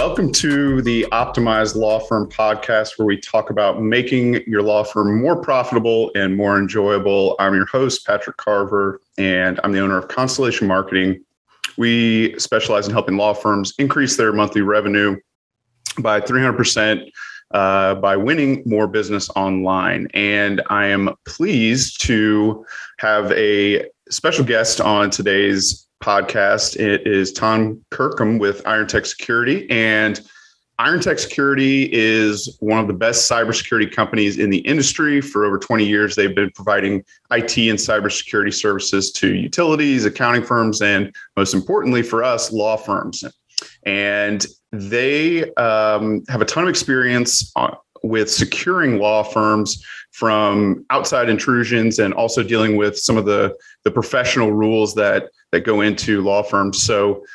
Welcome to the Optimized Law Firm podcast, where we talk about making your law firm more profitable and more enjoyable. I'm your host, Patrick Carver, and I'm the owner of Constellation Marketing. We specialize in helping law firms increase their monthly revenue by 300% by winning more business online. And I am pleased to have a special guest on today's podcast. It is Tom Kirkham with Irontech Security. And Irontech Security is one of the best cybersecurity companies in the industry. For over 20 years, they've been providing IT and cybersecurity services to utilities, accounting firms, and most importantly for us, law firms. And they have a ton of experience with securing law firms from outside intrusions and also dealing with some of the professional rules that go into law firms. So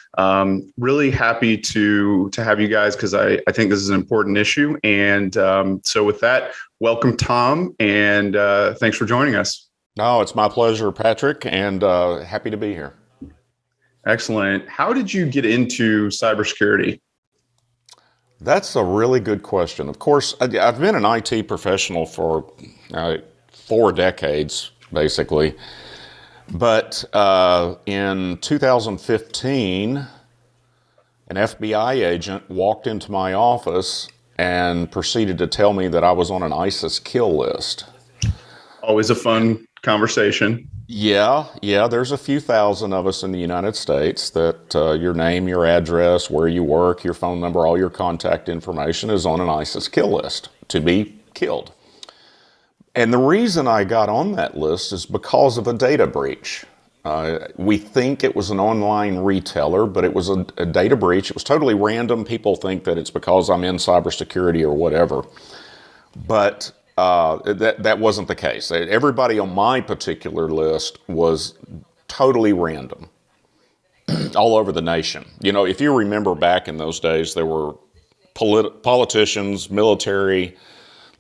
really happy to have you guys, because I think this is an important issue. And so with that, welcome, Tom, and thanks for joining us. No, it's my pleasure, Patrick, and happy to be here. Excellent. How did you get into cybersecurity? That's a really good question. Of course, I've been an IT professional for 4 decades, basically. But in 2015, an FBI agent walked into my office and proceeded to tell me that I was on an ISIS kill list. Always a fun conversation. Yeah, there's a few thousand of us in the United States that your name, your address, where you work, your phone number, all your contact information is on an ISIS kill list to be killed. And the reason I got on that list is because of a data breach. We think it was an online retailer, but it was a data breach. It was totally random. People think that it's because I'm in cybersecurity or whatever. But that wasn't the case. Everybody on my particular list was totally random all over the nation. You know, if you remember back in those days, there were politicians, military,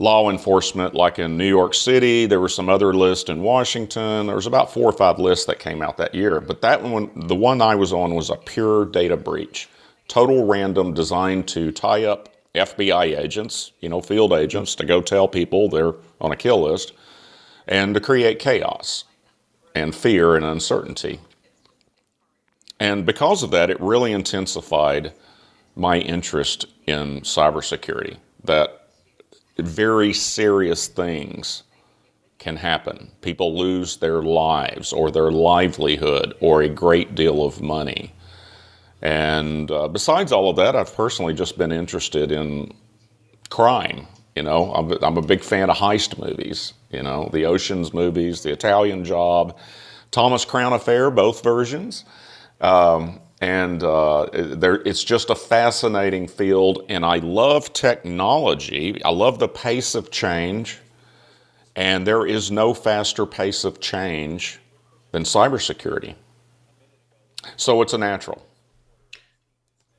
law enforcement, like in New York City. There were some other lists in Washington. There was about 4 or 5 lists that came out that year. But that one, the one I was on, was a pure data breach. Total random, designed to tie up FBI agents, field agents, to go tell people they're on a kill list and to create chaos and fear and uncertainty. And because of that, it really intensified my interest in cybersecurity, that very serious things can happen. People lose their lives or their livelihood or a great deal of money. And besides all of that, I've personally just been interested in crime. I'm a big fan of heist movies, the Ocean's movies, the Italian Job, Thomas Crown Affair, both versions. It's just a fascinating field, and I love technology. I love the pace of change, and there is no faster pace of change than cybersecurity. So it's a natural.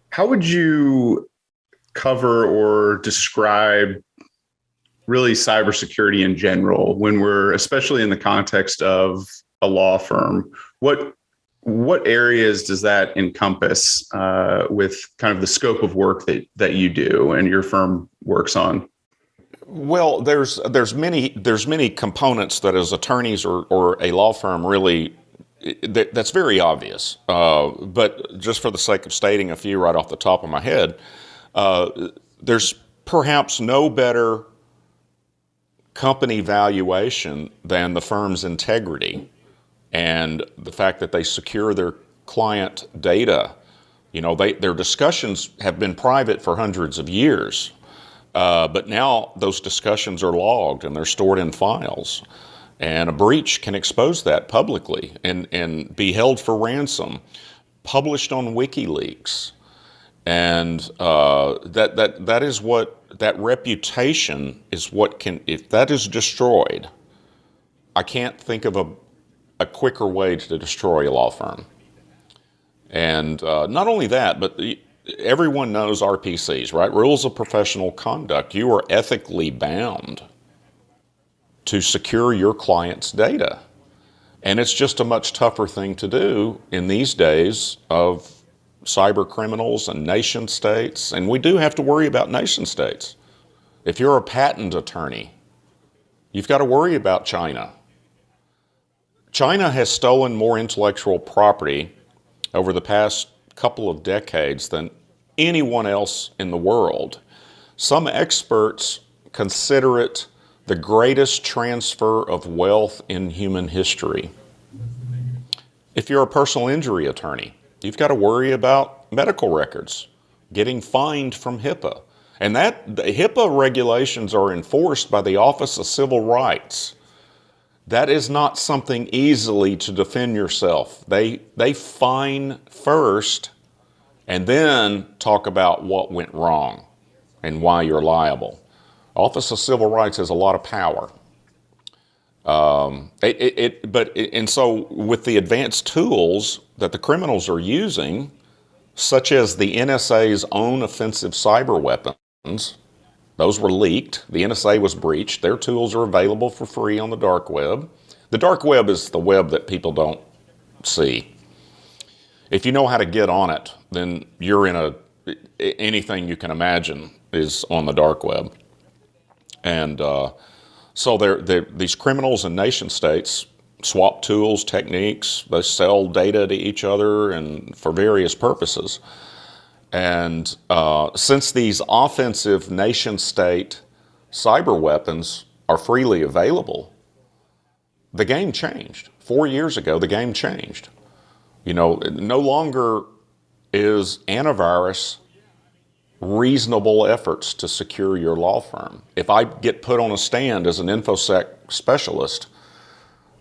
How would you cover or describe really cybersecurity in general when we're, especially in the context of a law firm? What areas does that encompass with kind of the scope of work that you do and your firm works on? Well, there's many components that as attorneys or a law firm really, that's very obvious. But just for the sake of stating a few right off the top of my head, there's perhaps no better company valuation than the firm's integrity and the fact that they secure their client data. Their discussions have been private for hundreds of years, but now those discussions are logged and they're stored in files. And a breach can expose that publicly and be held for ransom, published on WikiLeaks. And that is what, that reputation is what can, if that is destroyed, I can't think of a quicker way to destroy a law firm. And not only that, but everyone knows RPCs, right? Rules of professional conduct. You are ethically bound to secure your client's data. And it's just a much tougher thing to do in these days of cyber criminals and nation states, and we do have to worry about nation states. If you're a patent attorney, you've got to worry about China. China has stolen more intellectual property over the past couple of decades than anyone else in the world. Some experts consider it the greatest transfer of wealth in human history. If you're a personal injury attorney, you've got to worry about medical records, getting fined from HIPAA. And the HIPAA regulations are enforced by the Office of Civil Rights. That is not something easily to defend yourself. They fine first and then talk about what went wrong and why you're liable. Office of Civil Rights has a lot of power. And so with the advanced tools that the criminals are using, such as the NSA's own offensive cyber weapons, those were leaked. The NSA was breached. Their tools are available for free on the dark web. The dark web is the web that people don't see. If you know how to get on it, then you're in anything you can imagine is on the dark web. And so these criminals and nation states swap tools, techniques, they sell data to each other and for various purposes. And since these offensive nation-state cyber weapons are freely available, the game changed. 4 years ago, the game changed. No longer is antivirus reasonable efforts to secure your law firm. If I get put on a stand as an InfoSec specialist,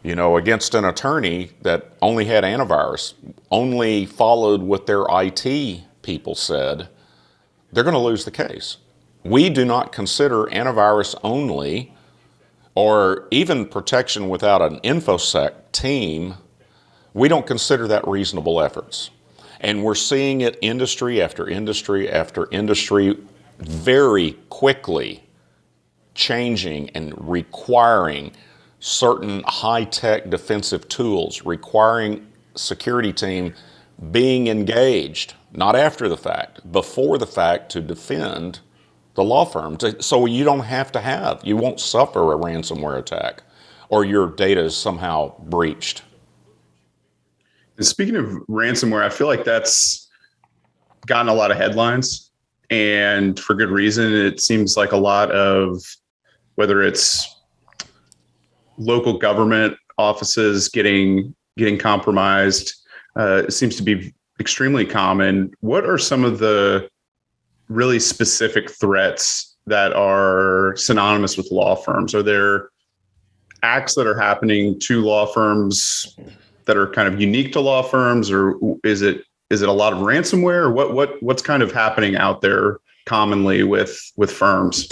against an attorney that only had antivirus, only followed what their IT people said, they're going to lose the case. We do not consider antivirus only or even protection without an InfoSec team. We don't consider that reasonable efforts. And we're seeing it industry after industry after industry very quickly changing and requiring certain high-tech defensive tools, requiring security team being engaged, not after the fact, before the fact, to defend the law firm. So you won't suffer a ransomware attack or your data is somehow breached. And speaking of ransomware, I feel like that's gotten a lot of headlines, and for good reason. It seems like a lot of, whether it's local government offices getting compromised, it seems to be extremely common. What are some of the really specific threats that are synonymous with law firms? Are there acts that are happening to law firms that are kind of unique to law firms, or is it a lot of ransomware? What's kind of happening out there commonly with firms?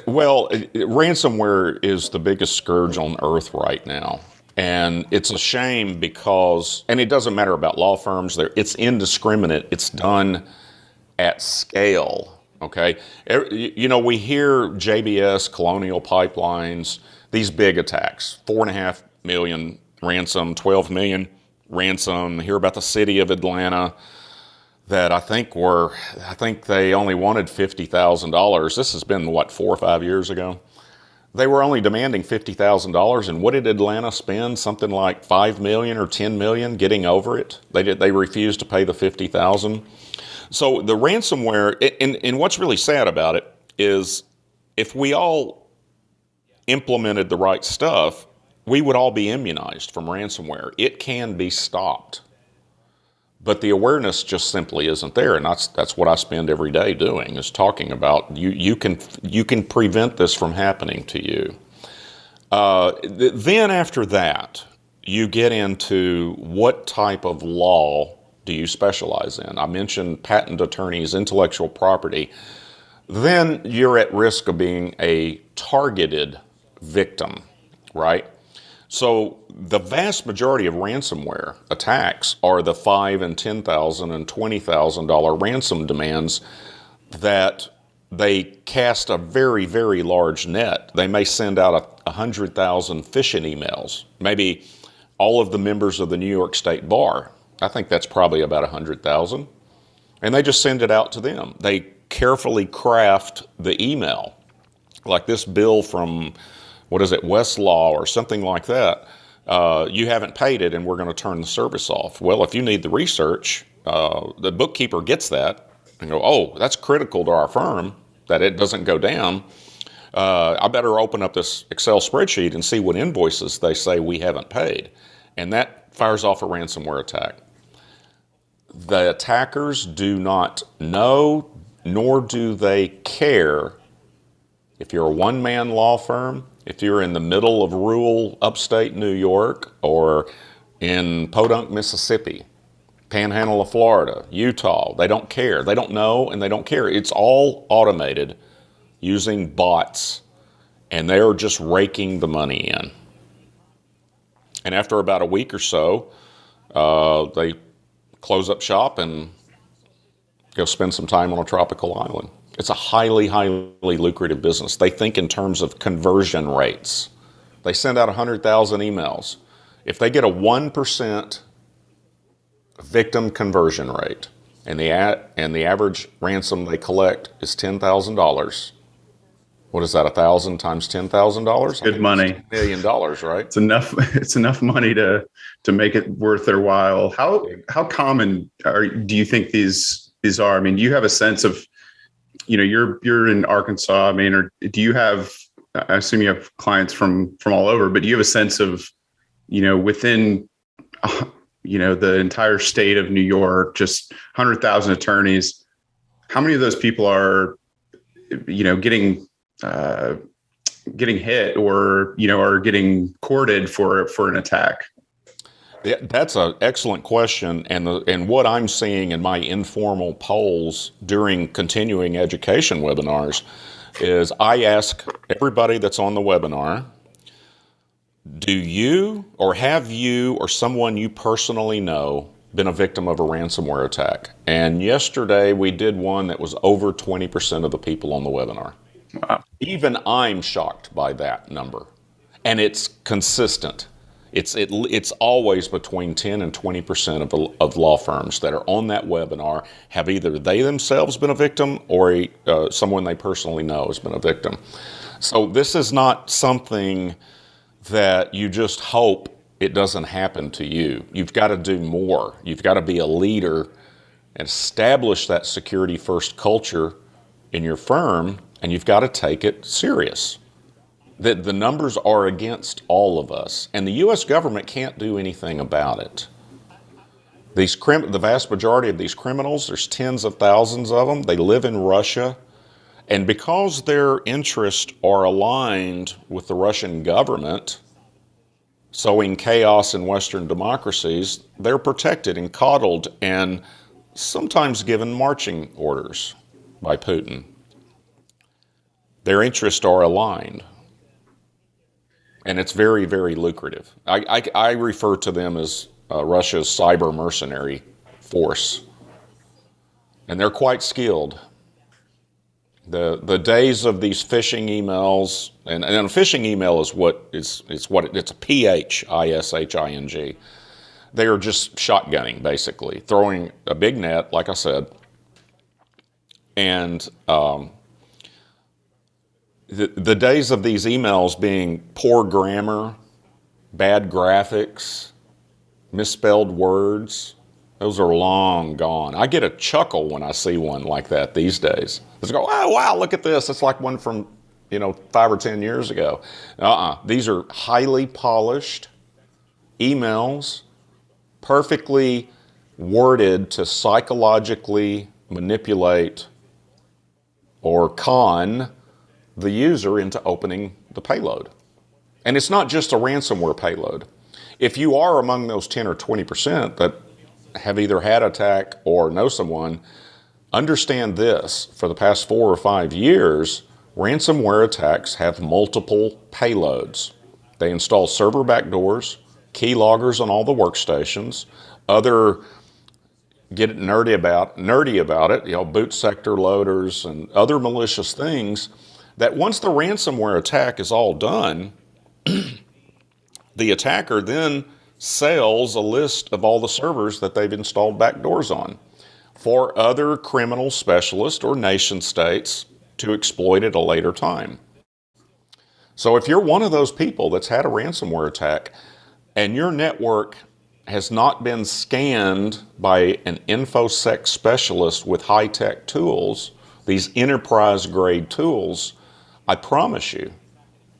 Well, ransomware is the biggest scourge on earth right now. And it's a shame because, and it doesn't matter about law firms, it's indiscriminate. It's done at scale, okay? We hear JBS, Colonial Pipelines, these big attacks, 4.5 million ransom, 12 million ransom. Hear about the city of Atlanta that I think they only wanted $50,000. This has been, 4 or 5 years ago? They were only demanding $50,000, and what did Atlanta spend? Something like $5 million or $10 million getting over it. They refused to pay the $50,000. So the ransomware, and what's really sad about it is if we all implemented the right stuff, we would all be immunized from ransomware. It can be stopped. But the awareness just simply isn't there, and that's what I spend every day doing, is talking about you can prevent this from happening to you. Then after that, you get into what type of law do you specialize in? I mentioned patent attorneys, intellectual property. Then you're at risk of being a targeted victim, right? So the vast majority of ransomware attacks are the $5,000 and $10,000 and $20,000 ransom demands that they cast a very, very large net. They may send out 100,000 phishing emails. Maybe all of the members of the New York State Bar. I think that's probably about 100,000. and they just send it out to them. They carefully craft the email, like this bill from, what is it, Westlaw or something like that. You haven't paid it and we're going to turn the service off. Well, if you need the research, the bookkeeper gets that and go, oh, that's critical to our firm that it doesn't go down. I better open up this Excel spreadsheet and see what invoices they say we haven't paid. And that fires off a ransomware attack. The attackers do not know, nor do they care if you're a one-man law firm, if you're in the middle of rural upstate New York, or in Podunk, Mississippi, Panhandle of Florida, Utah. They don't care. They don't know, and they don't care. It's all automated using bots, and they're just raking the money in. And after about a week or so, they close up shop and go spend some time on a tropical island. It's a highly, highly lucrative business. They think in terms of conversion rates. They send out 100,000 emails. If they get a 1% victim conversion rate, and the average ransom they collect is $10,000, what is that? 1,000 times $10,000? Good money. $1 million, right? It's enough. It's enough money to make it worth their while. How common do you think these are? I mean, do you have a sense of, you're in Arkansas. I mean, or do you have? I assume you have clients from all over, but do you have a sense of, within, the entire state of New York, just 100,000 attorneys, how many of those people are, getting hit or, are getting courted for an attack? Yeah, that's an excellent question. And what I'm seeing in my informal polls during continuing education webinars is I ask everybody that's on the webinar, do you or have you or someone you personally know been a victim of a ransomware attack? And yesterday we did one that was over 20% of the people on the webinar. Wow. Even I'm shocked by that number. And it's consistent. It's always between 10 and 20% of law firms that are on that webinar have either they themselves been a victim or someone they personally know has been a victim. So this is not something that you just hope it doesn't happen to you. You've got to do more. You've got to be a leader and establish that security first culture in your firm, and you've got to take it serious. The numbers are against all of us, and the U.S. government can't do anything about it. The vast majority of these criminals, there's tens of thousands of them, they live in Russia, and because their interests are aligned with the Russian government, sowing chaos in Western democracies, they're protected and coddled and sometimes given marching orders by Putin. Their interests are aligned. And it's very, very lucrative. I refer to them as Russia's cyber mercenary force. And they're quite skilled. The days of these phishing emails, and a phishing email is it's a phishing. They are just shotgunning, basically, throwing a big net, like I said, and the days of these emails being poor grammar, bad graphics, misspelled words, those are long gone. I get a chuckle when I see one like that these days. Just go, oh, wow, look at this. It's like one from, 5 or 10 years ago. These are highly polished emails, perfectly worded to psychologically manipulate or con the user into opening the payload. And it's not just a ransomware payload. If you are among those 10 or 20% that have either had an attack or know someone, understand this. For the past 4 or 5 years, ransomware attacks have multiple payloads. They install server backdoors, keyloggers on all the workstations, get nerdy about it, boot sector loaders and other malicious things that once the ransomware attack is all done, the attacker then sells a list of all the servers that they've installed backdoors on. for other criminal specialists or nation states to exploit at a later time. So if you're one of those people that's had a ransomware attack and your network has not been scanned by an InfoSec specialist with high-tech tools, these enterprise-grade tools, I promise you,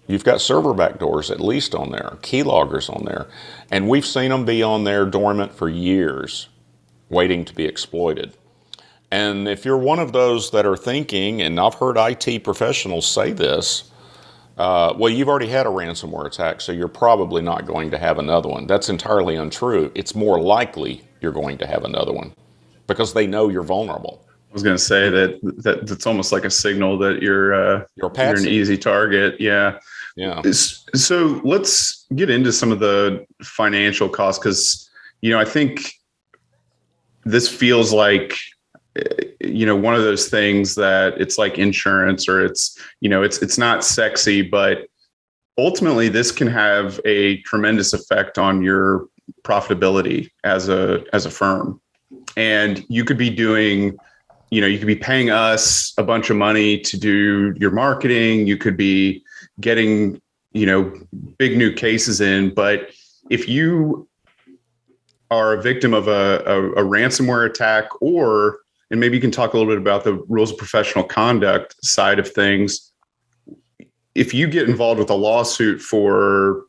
you've got server backdoors at least on there, keyloggers on there, and we've seen them be on there dormant for years, waiting to be exploited. And if you're one of those that are thinking, and I've heard IT professionals say this, well, you've already had a ransomware attack, so you're probably not going to have another one. That's entirely untrue. It's more likely you're going to have another one because they know you're vulnerable. I was going to say that's almost like a signal that you're an easy target. Yeah. Yeah. So let's get into some of the financial costs because, I think this feels like, one of those things that it's like insurance or it's not sexy, but ultimately this can have a tremendous effect on your profitability as a firm. And you could be doing, you could be paying us a bunch of money to do your marketing. You could be getting, big new cases in, but if you are a victim of a ransomware attack and maybe you can talk a little bit about the rules of professional conduct side of things. If you get involved with a lawsuit for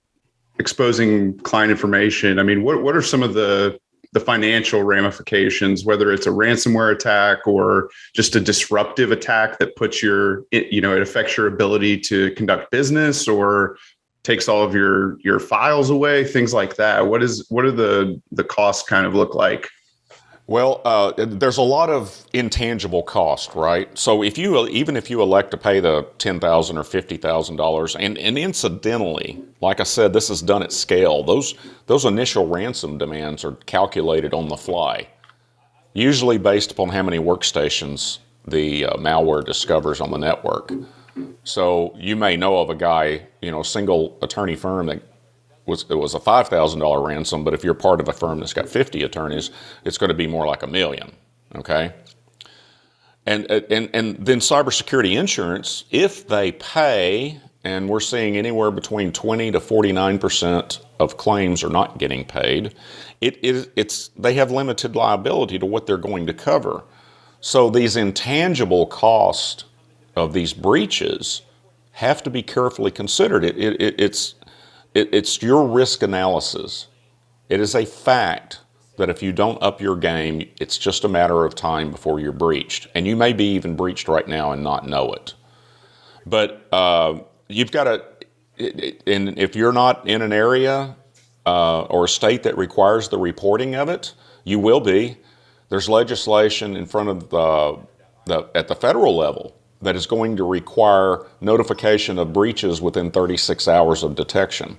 exposing client information, I mean, what are some of the financial ramifications, whether it's a ransomware attack or just a disruptive attack that puts it affects your ability to conduct business or takes all of your files away, things like that. What are the costs kind of look like? Well, there's a lot of intangible cost, right? So even if you elect to pay the $10,000 or $50,000, and incidentally, like I said, this is done at scale. Those initial ransom demands are calculated on the fly, usually based upon how many workstations the malware discovers on the network. So you may know of a guy, single attorney firm that it was a $5,000 ransom, but if you're part of a firm that's got 50 attorneys, it's going to be more like $1 million, okay? And then cybersecurity insurance, if they pay, and we're seeing anywhere between 20 to 49% of claims are not getting paid, they have limited liability to what they're going to cover. So these intangible costs of these breaches have to be carefully considered. It's your risk analysis. It is a fact that if you don't up your game, it's just a matter of time before you're breached. And you may be even breached right now and not know it. But you've got to, and if you're not in an area or a state that requires the reporting of it, you will be. There's legislation in front of at the federal level that is going to require notification of breaches within 36 hours of detection.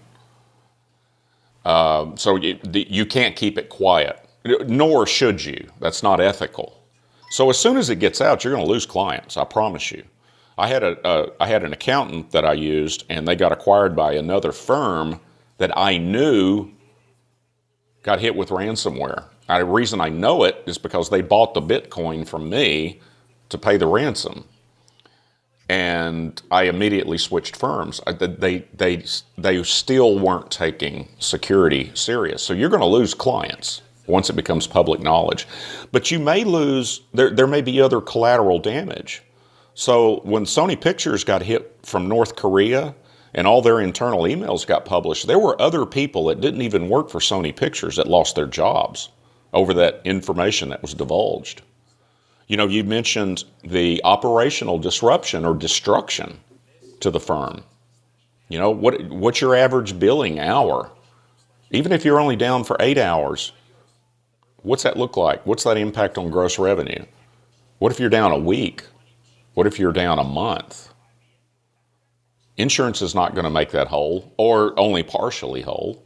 So you can't keep it quiet, nor should you. That's not ethical. So as soon as it gets out, you're going to lose clients, I promise you. I had an accountant that I used, and they got acquired by another firm that I knew got hit with ransomware. The reason I know it is because they bought the Bitcoin from me to pay the ransom. And I immediately switched firms. They still weren't taking security serious. So you're going to lose clients once it becomes public knowledge. But you may lose, there may be other collateral damage. So when Sony Pictures got hit from North Korea and all their internal emails got published, there were other people that didn't even work for Sony Pictures that lost their jobs over that information that was divulged. You mentioned the operational disruption or destruction to the firm. What's your average billing hour? Even if you're only down for 8 hours, what's that look like? What's that impact on gross revenue? What if you're down a week? What if you're down a month? Insurance is not going to make that whole, or only partially whole.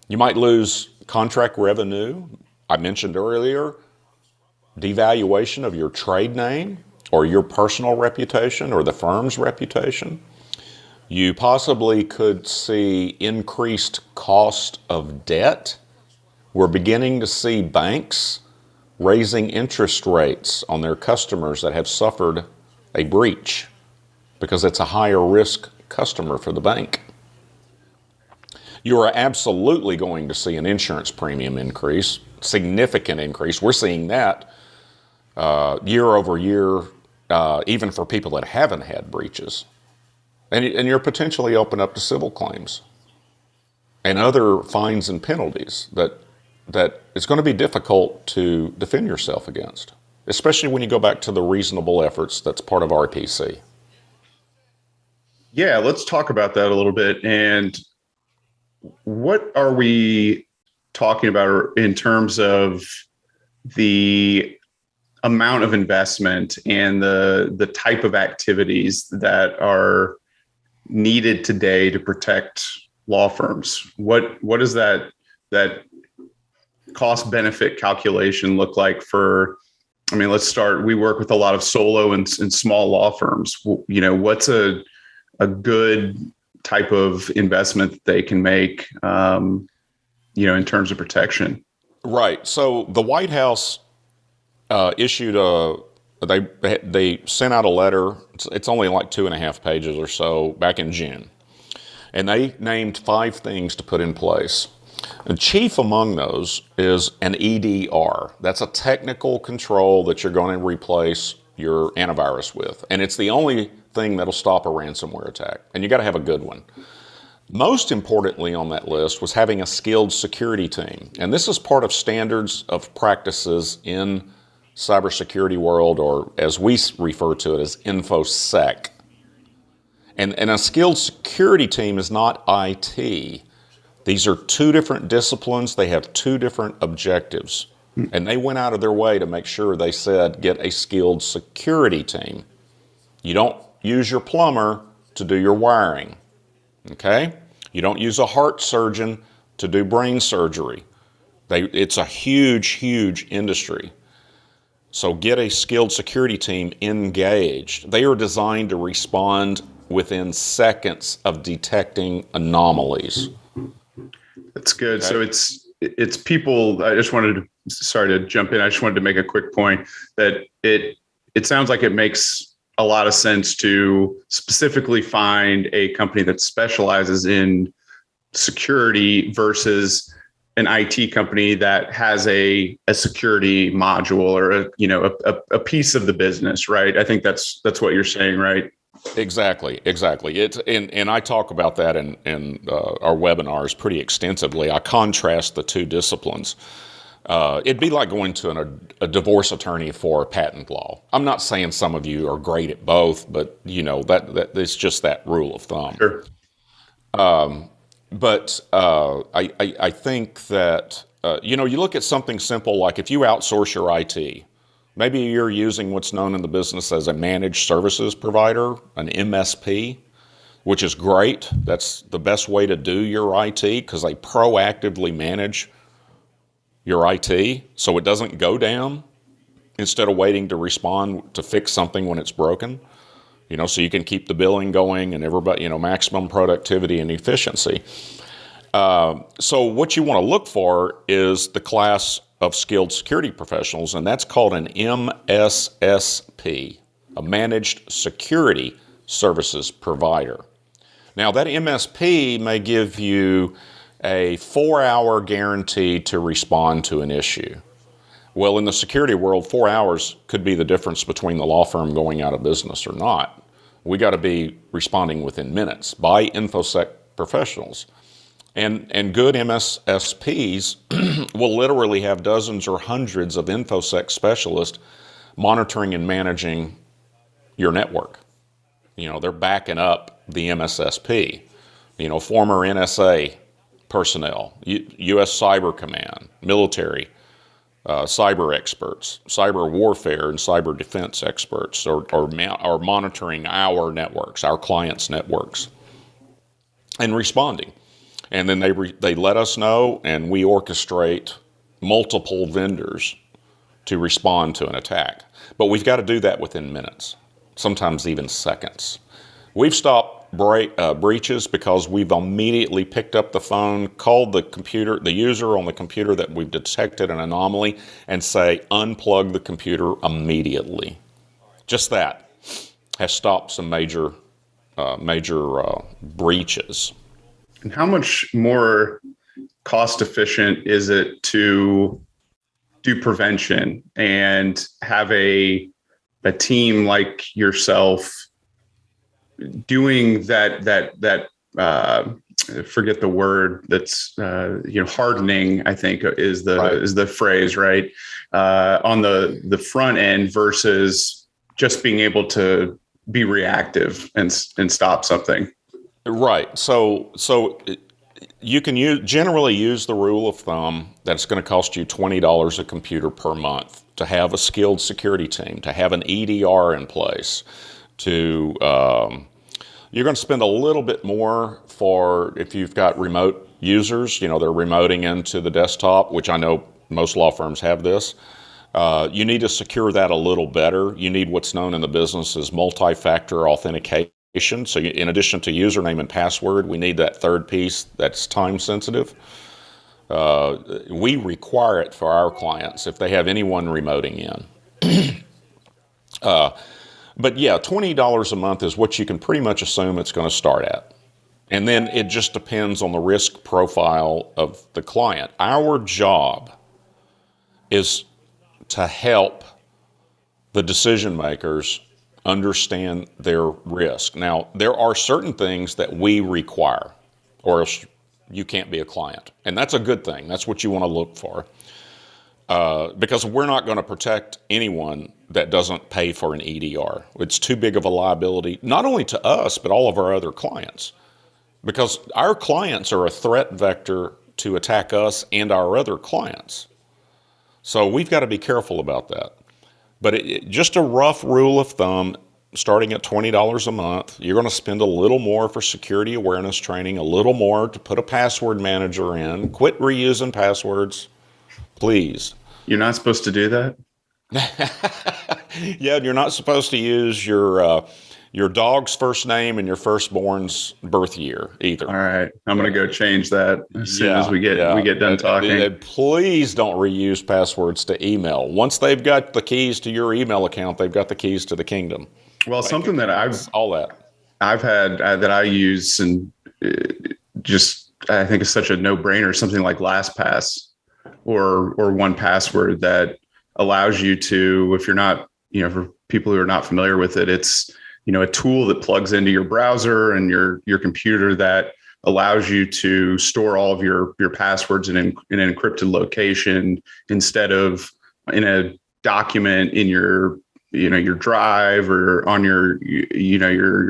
You might lose contract revenue. I mentioned earlier, devaluation of your trade name or your personal reputation or the firm's reputation. You possibly could see increased cost of debt. We're beginning to see banks raising interest rates on their customers that have suffered a breach because it's a higher risk customer for the bank. You are absolutely going to see an insurance premium increase, significant increase. We're seeing that year over year, even for people that haven't had breaches. And you're potentially open up to civil claims and other fines and penalties that it's going to be difficult to defend yourself against, especially when you go back to the reasonable efforts that's part of RPC. Yeah, let's talk about that a little bit. And what are we talking about in terms of the amount of investment and the type of activities that are needed today to protect law firms? What does that cost benefit calculation look like for, I mean, let's start, we work with a lot of solo and small law firms. You know, what's a good type of investment that they can make, you know, in terms of protection? Right. So the White House issued they sent out a letter. It's only like 2.5 pages or so back in June. And they named 5 things to put in place. And chief among those is an EDR. That's a technical control that you're going to replace your antivirus with. And it's the only thing that'll stop a ransomware attack. And you got to have a good one. Most importantly on that list was having a skilled security team. And this is part of standards of practices in cybersecurity world, or as we refer to it as InfoSec. And a skilled security team is not IT. These are 2 different disciplines. They have 2 different objectives. And they went out of their way to make sure they said, get a skilled security team. You don't use your plumber to do your wiring, okay? You don't use a heart surgeon to do brain surgery. It's a huge, huge industry. So get a skilled security team engaged. They are designed to respond within seconds of detecting anomalies. That's good. Okay. So it's people, I just wanted to, sorry to jump in. I just wanted to make a quick point that it sounds like it makes a lot of sense to specifically find a company that specializes in security versus an IT company that has a security module or a piece of the business, right? I think that's what you're saying, right? Exactly. It's and I talk about that in our webinars pretty extensively. I contrast the 2 disciplines. It'd be like going to a divorce attorney for patent law. I'm not saying some of you are great at both, but you know that it's just that rule of thumb. Sure. But I think that you look at something simple like if you outsource your IT, maybe you're using what's known in the business as a managed services provider, an MSP, which is great. That's the best way to do your IT because they proactively manage your IT so it doesn't go down instead of waiting to respond to fix something when it's broken. So you can keep the billing going and everybody, maximum productivity and efficiency. So what you want to look for is the class of skilled security professionals, and that's called an MSSP, a managed security services provider. Now that MSP may give you a 4-hour guarantee to respond to an issue. Well, in the security world, 4 hours could be the difference between the law firm going out of business or not. We got to be responding within minutes by InfoSec professionals. And good MSSPs will literally have dozens or hundreds of InfoSec specialists monitoring and managing your network. They're backing up the MSSP. Former NSA personnel, U.S. Cyber Command, military, cyber experts, cyber warfare and cyber defense experts are monitoring our networks, our clients' networks, and responding. And then they let us know, and we orchestrate multiple vendors to respond to an attack. But we've got to do that within minutes, sometimes even seconds. We've stopped breaches because we've immediately picked up the phone, called the user on the computer that we've detected an anomaly, and say, unplug the computer immediately. Just that has stopped some major breaches. And how much more cost efficient is it to do prevention and have a team like yourself doing that forget the word, that's hardening, I think is the phrase, right? On the front end versus just being able to be reactive and stop something. Right. So you can generally use the rule of thumb that it's going to cost you $20 a computer per month to have a skilled security team, to have an EDR in place, to you're going to spend a little bit more for if you've got remote users, they're remoting into the desktop, which I know most law firms have this. You need to secure that a little better. You need what's known in the business as multi-factor authentication. So in addition to username and password, we need that third piece that's time sensitive. We require it for our clients if they have anyone remoting in. But yeah, $20 a month is what you can pretty much assume it's going to start at. And then it just depends on the risk profile of the client. Our job is to help the decision makers understand their risk. Now, there are certain things that we require, or else you can't be a client. And that's a good thing. That's what you want to look for. Because we're not going to protect anyone that doesn't pay for an EDR. It's too big of a liability, not only to us, but all of our other clients. Because our clients are a threat vector to attack us and our other clients. So we've got to be careful about that. But just a rough rule of thumb, starting at $20 a month, you're going to spend a little more for security awareness training, a little more to put a password manager in. Quit reusing passwords, please. You're not supposed to do that? Yeah, you're not supposed to use your dog's first name and your firstborn's birth year either. All right, I'm going to go change that as soon as we get done talking. Please don't reuse passwords to email. Once they've got the keys to your email account, they've got the keys to the kingdom. Well, something that I've had that I use and just I think is such a no-brainer, something like LastPass or 1Password that allows you to, if you're not, for people who are not familiar with it, it's a tool that plugs into your browser and your computer that allows you to store all of your passwords in an encrypted location instead of in a document in your drive or on your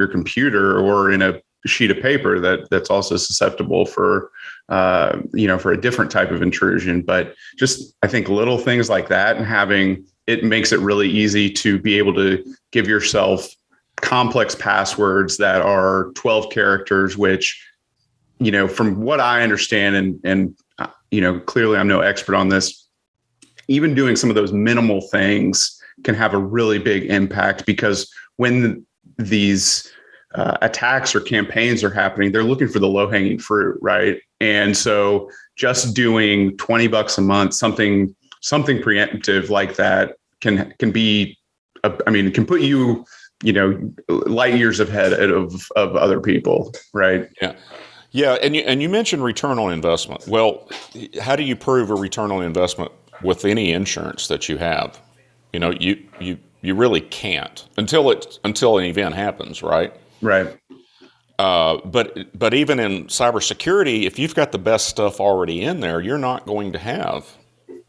computer or in a sheet of paper that's also susceptible for a different type of intrusion. But just I think little things like that and having it makes it really easy to be able to give yourself complex passwords that are 12 characters, which, from what I understand, and clearly I'm no expert on this, even doing some of those minimal things can have a really big impact, because when these attacks or campaigns are happening, they're looking for the low-hanging fruit, right? And so just doing $20 a month, something preemptive like that can be, it can put you, light years ahead of other people, right? Yeah. Yeah, and you mentioned return on investment. Well, how do you prove a return on investment with any insurance that you have? You really can't until an event happens, right? Right. But even in cybersecurity, if you've got the best stuff already in there, you're not going to have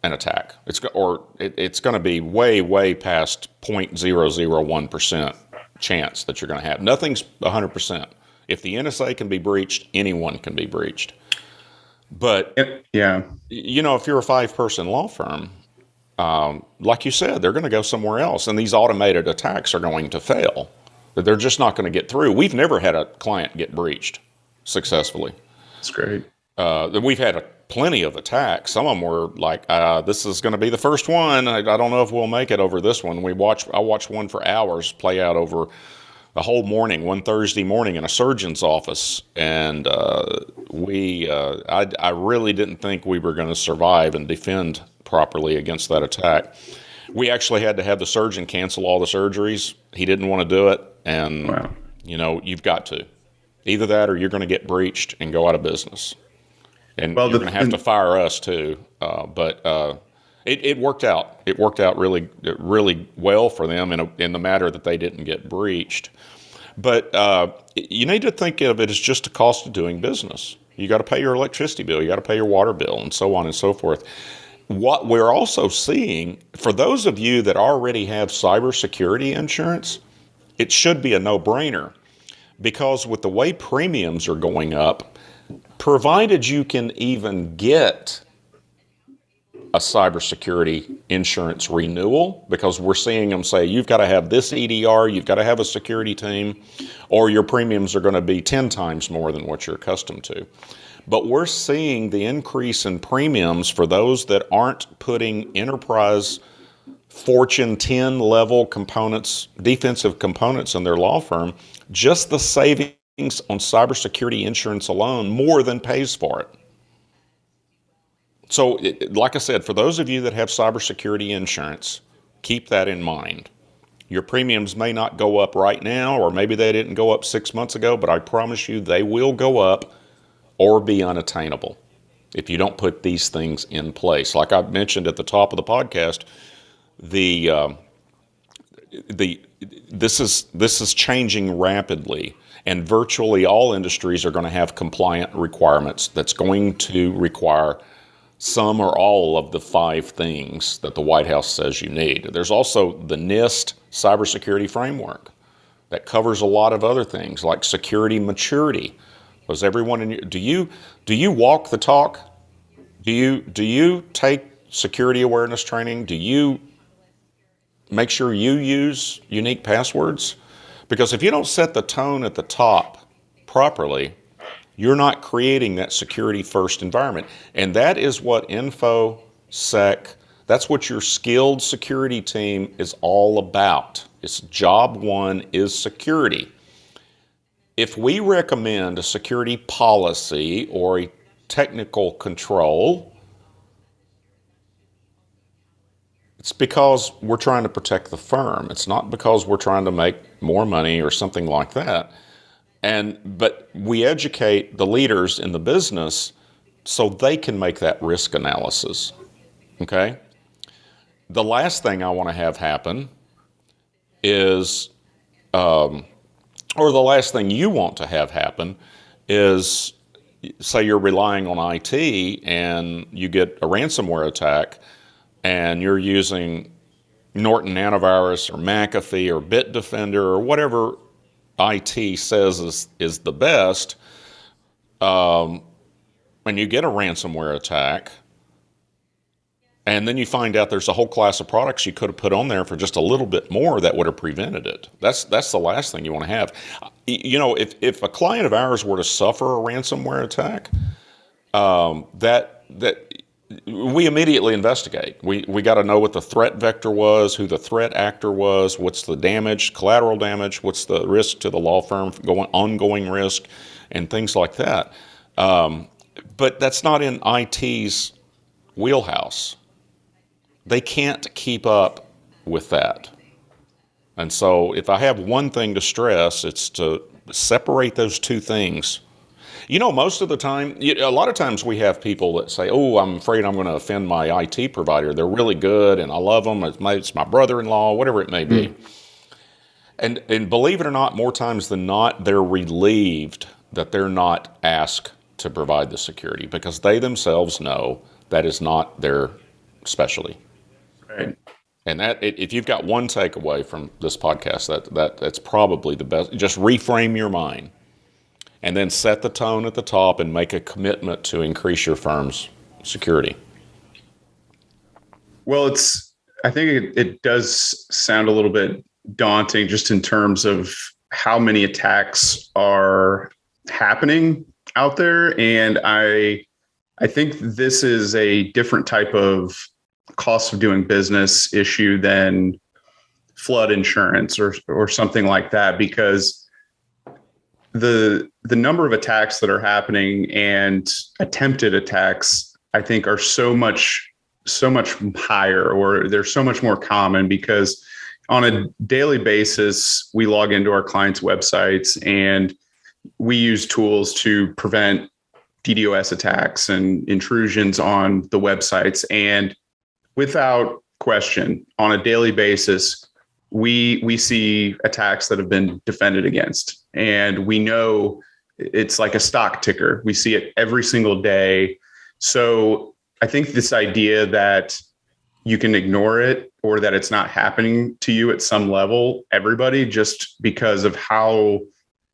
an attack. It's going to be way past 0.001% chance that you're going to have. Nothing's 100%. If the NSA can be breached, anyone can be breached. But yeah, if you're a 5-person law firm, like you said, they're going to go somewhere else, and these automated attacks are going to fail. They're just not going to get through. We've never had a client get breached successfully. That's great. We've had plenty of attacks. Some of them were like, this is going to be the first one. I don't know if we'll make it over this one. I watched one for hours play out over a whole morning, one Thursday morning, in a surgeon's office, and I really didn't think we were going to survive and defend properly against that attack. We actually had to have the surgeon cancel all the surgeries. He didn't want to do it, and Wow. You've got to. Either that, or you're going to get breached and go out of business, and Well, you're going to have to fire us too. But it worked out. It worked out really, really well for them in the matter that they didn't get breached. But you need to think of it as just a cost of doing business. You got to pay your electricity bill, you got to pay your water bill, and so on and so forth. What we're also seeing, for those of you that already have cybersecurity insurance, it should be a no-brainer, because with the way premiums are going up, provided you can even get a cybersecurity insurance renewal, because we're seeing them say, you've got to have this EDR, you've got to have a security team, or your premiums are going to be 10 times more than what you're accustomed to. But we're seeing the increase in premiums for those that aren't putting enterprise Fortune 10 level components, defensive components in their law firm. Just the savings on cybersecurity insurance alone more than pays for it. So, like I said, for those of you that have cybersecurity insurance, keep that in mind. Your premiums may not go up right now, or maybe they didn't go up 6 months ago, but I promise you they will go up or be unattainable if you don't put these things in place. Like I mentioned at the top of the podcast, this is changing rapidly, and virtually all industries are going to have compliant requirements that's going to require some or all of the 5 things that the White House says you need. There's also the NIST cybersecurity framework that covers a lot of other things like security maturity. Was everyone do you walk the talk? Do you take security awareness training? Do you make sure you use unique passwords? Because if you don't set the tone at the top properly, you're not creating that security first environment. And that is what InfoSec, that's what your skilled security team is all about. It's job one is security. If we recommend a security policy or a technical control, it's because we're trying to protect the firm. It's not because we're trying to make more money or something like that. But we educate the leaders in the business so they can make that risk analysis. Okay? The last thing I want to have happen is, or the last thing you want to have happen is, say you're relying on IT and you get a ransomware attack and you're using Norton Antivirus or McAfee or Bitdefender or whatever IT says is the best, and you get a ransomware attack, and then you find out there's a whole class of products you could have put on there for just a little bit more that would have prevented it. That's the last thing you want to have. If a client of ours were to suffer a ransomware attack, that we immediately investigate. We got to know what the threat vector was, who the threat actor was, what's the damage, collateral damage, what's the risk to the law firm, ongoing risk, and things like that. But that's not in IT's wheelhouse. They can't keep up with that. And so if I have one thing to stress, it's to separate those two things. Most of the time, a lot of times we have people that say, oh, I'm afraid I'm going to offend my IT provider. They're really good and I love them. It's my brother-in-law, whatever it may be. And believe it or not, more times than not, they're relieved that they're not asked to provide the security because they themselves know that is not their specialty. Right. And that, if you've got one takeaway from this podcast, that's probably the best. Just reframe your mind. And then set the tone at the top and make a commitment to increase your firm's security. Well, I think it does sound a little bit daunting just in terms of how many attacks are happening out there. And I think this is a different type of cost of doing business issue than flood insurance or something like that, because the number of attacks that are happening and attempted attacks, I think, are so much higher, or they're so much more common, because on a daily basis, we log into our clients' websites and we use tools to prevent DDoS attacks and intrusions on the websites. And without question, on a daily basis, we see attacks that have been defended against. And we know it's like a stock ticker. We see it every single day. So I think this idea that you can ignore it, or that it's not happening to you at some level, everybody, just because of how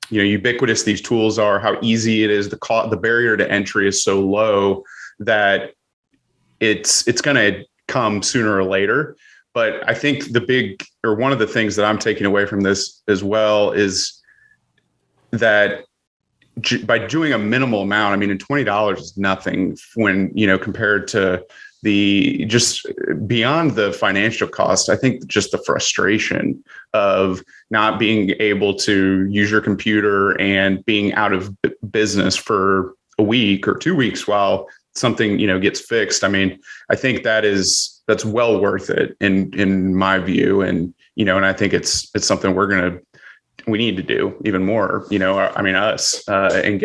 ubiquitous these tools are, how easy it is, the barrier to entry is so low that it's going to come sooner or later. But I think one of the things that I'm taking away from this as well is that by doing a minimal amount, I mean, and $20 is nothing when, compared to just beyond the financial cost. I think just the frustration of not being able to use your computer and being out of business for a week or 2 weeks while something, gets fixed. I mean, I think that's well worth it in my view. And, and I think it's something we need to do even more, us, and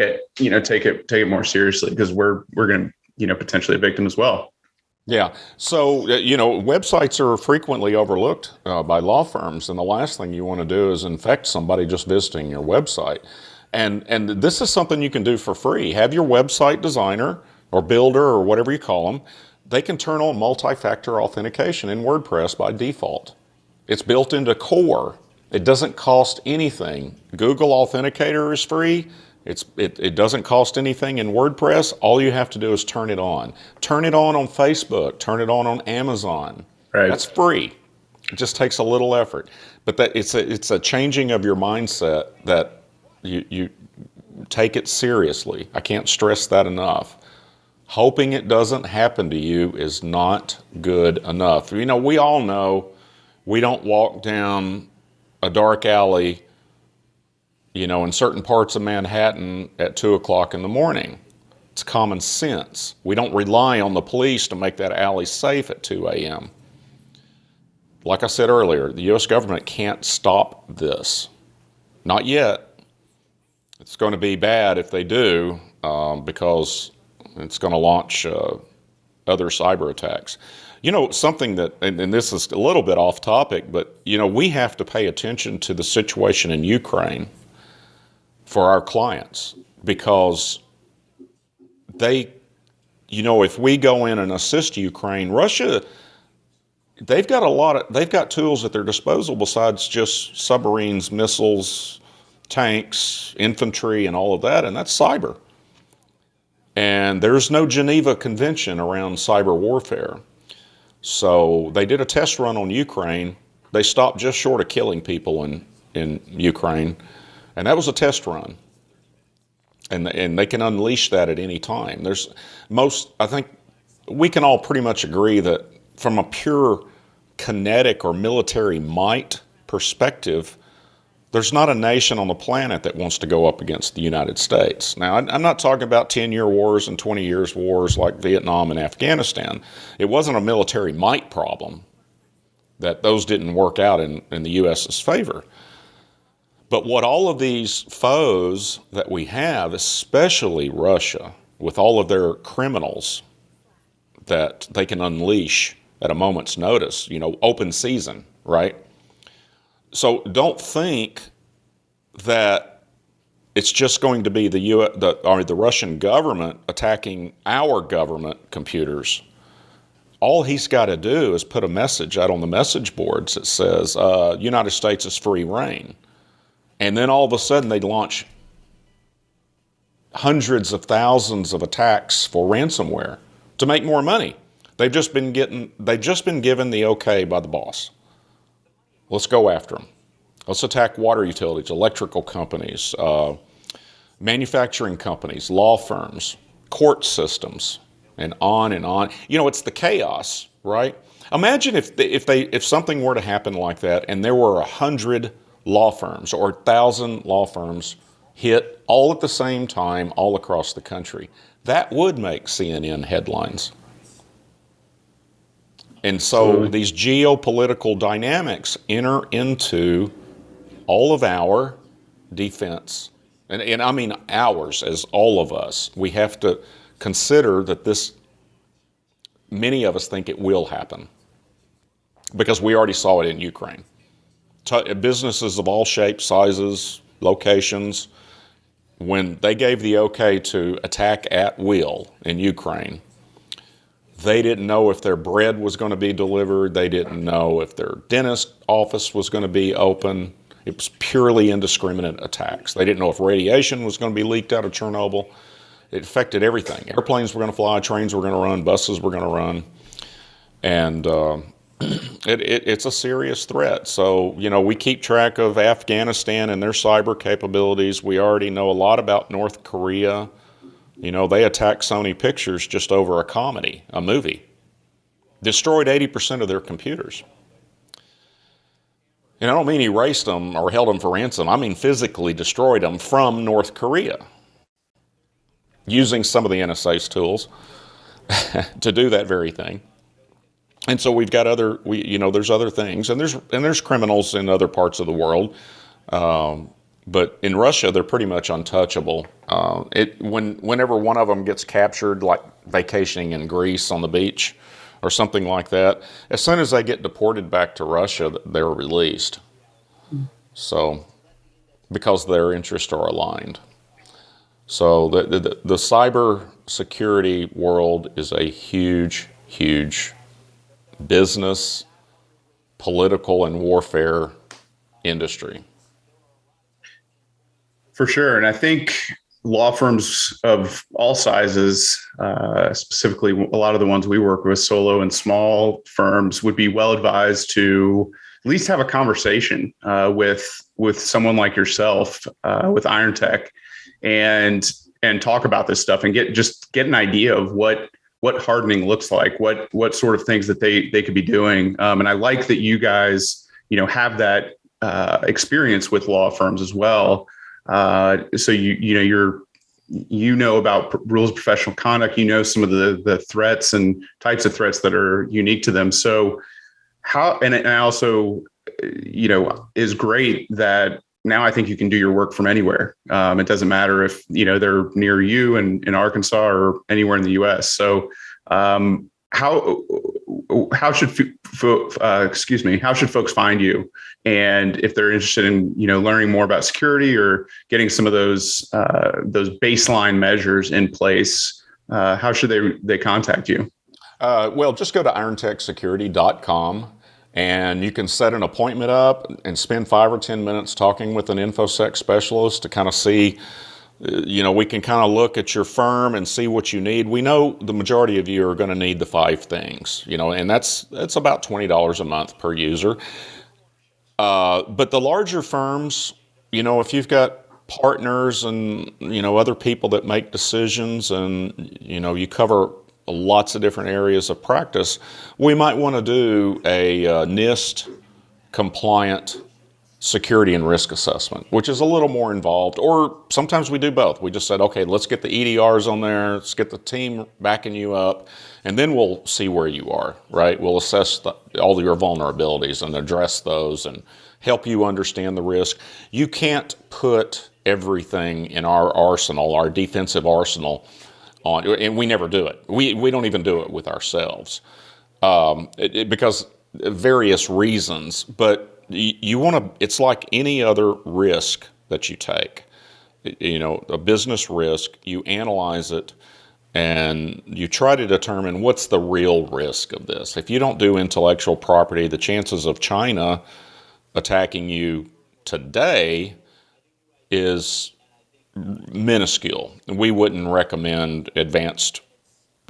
take it more seriously, because we're going to, potentially a victim as well. Yeah. So, websites are frequently overlooked by law firms, and the last thing you want to do is infect somebody just visiting your website. And this is something you can do for free. Have your website designer or builder or whatever you call them, they can turn on multi-factor authentication in WordPress by default. It's built into core. It doesn't cost anything. Google Authenticator is free. It doesn't cost anything in WordPress. All you have to do is turn it on. Turn it on Facebook. Turn it on Amazon. Right. That's free. It just takes a little effort. But it's a changing of your mindset that you take it seriously. I can't stress that enough. Hoping it doesn't happen to you is not good enough. We all know we don't walk down a dark alley, in certain parts of Manhattan at 2 o'clock in the morning. It's common sense. We don't rely on the police to make that alley safe at 2 a.m. Like I said earlier, the U.S. government can't stop this. Not yet. It's going to be bad if they do, because it's going to launch other cyber attacks. Something that, and this is a little bit off topic, but, we have to pay attention to the situation in Ukraine for our clients, because if we go in and assist Ukraine, Russia, they've got tools at their disposal besides just submarines, missiles, tanks, infantry, and all of that, and that's cyber. And there's no Geneva Convention around cyber warfare. So they did a test run on Ukraine. They stopped just short of killing people in Ukraine. And that was a test run. And they can unleash that at any time. I think we can all pretty much agree that from a pure kinetic or military might perspective, there's not a nation on the planet that wants to go up against the United States. Now, I'm not talking about 10-year wars and 20 years wars like Vietnam and Afghanistan. It wasn't a military might problem that those didn't work out in the U.S.'s favor. But what all of these foes that we have, especially Russia, with all of their criminals that they can unleash at a moment's notice, open season, right? So don't think that it's just going to be the Russian government attacking our government computers. All he's got to do is put a message out on the message boards that says, United States is free reign. And then all of a sudden they launch hundreds of thousands of attacks for ransomware to make more money. They've just been given the okay by the boss. Let's go after them. Let's attack water utilities, electrical companies, manufacturing companies, law firms, court systems, and on and on. It's the chaos right? Imagine if something were to happen like that, and there were 100 law firms or 1,000 law firms hit all at the same time, all across the country. That would make CNN headlines. And so Absolutely. these geopolitical dynamics enter into all of our defense. And I mean ours, as all of us. We have to consider that many of us think it will happen, because we already saw it in Ukraine. Businesses of all shapes, sizes, locations, when they gave the okay to attack at will in Ukraine, they didn't know if their bread was going to be delivered. They didn't know if their dentist office was going to be open. It was purely indiscriminate attacks. They didn't know if radiation was going to be leaked out of Chernobyl. It affected everything. Airplanes were going to fly, trains were going to run, buses were going to run. And it's a serious threat. So, we keep track of Afghanistan and their cyber capabilities. We already know a lot about North Korea. They attacked Sony Pictures just over a movie. Destroyed 80% of their computers. And I don't mean erased them or held them for ransom. I mean physically destroyed them from North Korea, using some of the NSA's tools to do that very thing. And so we've got there's other things, and there's criminals in other parts of the world, but in Russia they're pretty much untouchable. Whenever one of them gets captured, like vacationing in Greece on the beach or something like that, as soon as they get deported back to Russia, they're released. So, because their interests are aligned. So the cyber security world is a huge, huge business, political, and warfare industry. For sure. And I think law firms of all sizes, specifically a lot of the ones we work with, solo and small firms, would be well advised to at least have a conversation with someone like yourself, with Irontech, and talk about this stuff and get an idea of what hardening looks like, what sort of things that they could be doing. And I like that you guys, have that experience with law firms as well. So you know about rules of professional conduct, some of the threats and types of threats that are unique to them. So and I also, is great that now I think you can do your work from anywhere. It doesn't matter if, they're near you in Arkansas or anywhere in the US. So how should folks find you? And if they're interested in, learning more about security or getting some of those baseline measures in place, how should they contact you? Well, just go to irontechsecurity.com, and you can set an appointment up and spend 5 or 10 minutes talking with an InfoSec specialist to kind of see, we can kind of look at your firm and see what you need. We know the majority of you are going to need the 5 things, and that's about $20 a month per user. But the larger firms, if you've got partners and, other people that make decisions, and, you cover lots of different areas of practice, we might want to do a NIST compliant security and risk assessment, which is a little more involved. Or sometimes we do both. We just said, okay, let's get the EDRs on there, let's get the team backing you up, and then we'll see where you are, right? We'll assess all of your vulnerabilities and address those and help you understand the risk. You can't put everything in our arsenal, our defensive arsenal, on, and we never do it. We don't even do it with ourselves because of various reasons. But you want to. It's like any other risk that you take. A business risk. You analyze it, and you try to determine what's the real risk of this. If you don't do intellectual property, the chances of China attacking you today is minuscule. We wouldn't recommend advanced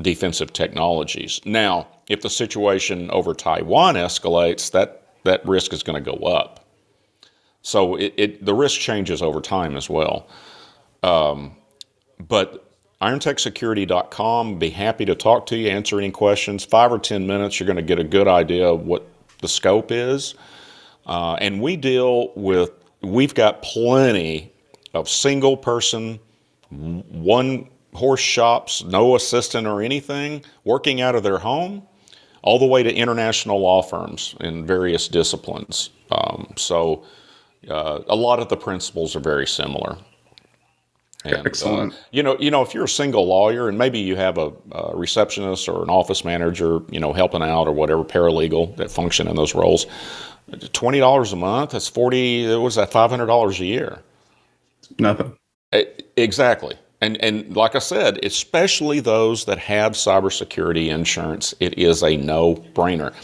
defensive technologies. Now, if the situation over Taiwan escalates, that risk is going to go up. So the risk changes over time as well. But Irontechsecurity.com. Be happy to talk to you, answer any questions. 5 or 10 minutes, you're going to get a good idea of what the scope is. And we've got plenty of single person, one horse shops, no assistant or anything, working out of their home, all the way to international law firms in various disciplines. So a lot of the principles are very similar. And, Excellent. If you're a single lawyer and maybe you have a receptionist or an office manager, helping out or whatever, paralegal that function in those roles, $20 a month, that's $500 a year. Nothing. Exactly. And like I said, especially those that have cybersecurity insurance, it is a no-brainer.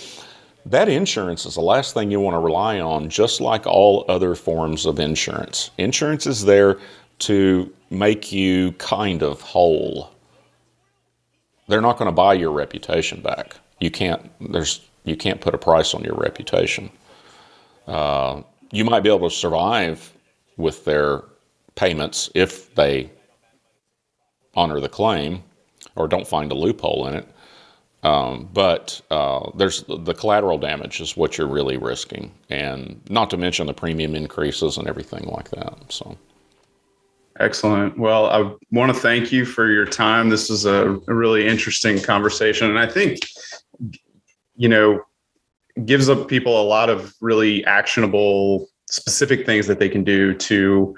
That insurance is the last thing you want to rely on, just like all other forms of insurance. Insurance is there to make you kind of whole. They're not going to buy your reputation back. You can't put a price on your reputation. You might be able to survive with their payments if they honor the claim or don't find a loophole in it. But there's the collateral damage is what you're really risking, and not to mention the premium increases and everything like that. So. Excellent. Well, I want to thank you for your time. This is a really interesting conversation, and I think, gives up people a lot of really actionable, specific things that they can do to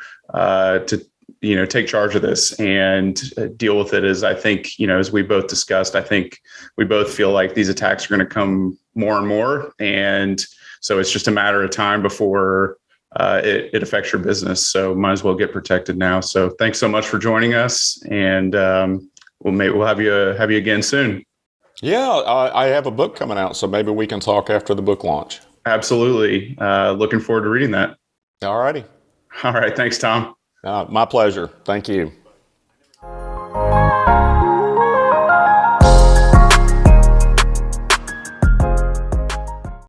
take charge of this and deal with it. As I think, as we both discussed, I think we both feel like these attacks are going to come more and more, and so it's just a matter of time before it affects your business. So might as well get protected now. So thanks so much for joining us, and we'll have you again soon. Yeah, I have a book coming out, so maybe we can talk after the book launch. Absolutely. Looking forward to reading that. All righty. All right. Thanks, Tom. My pleasure. Thank you.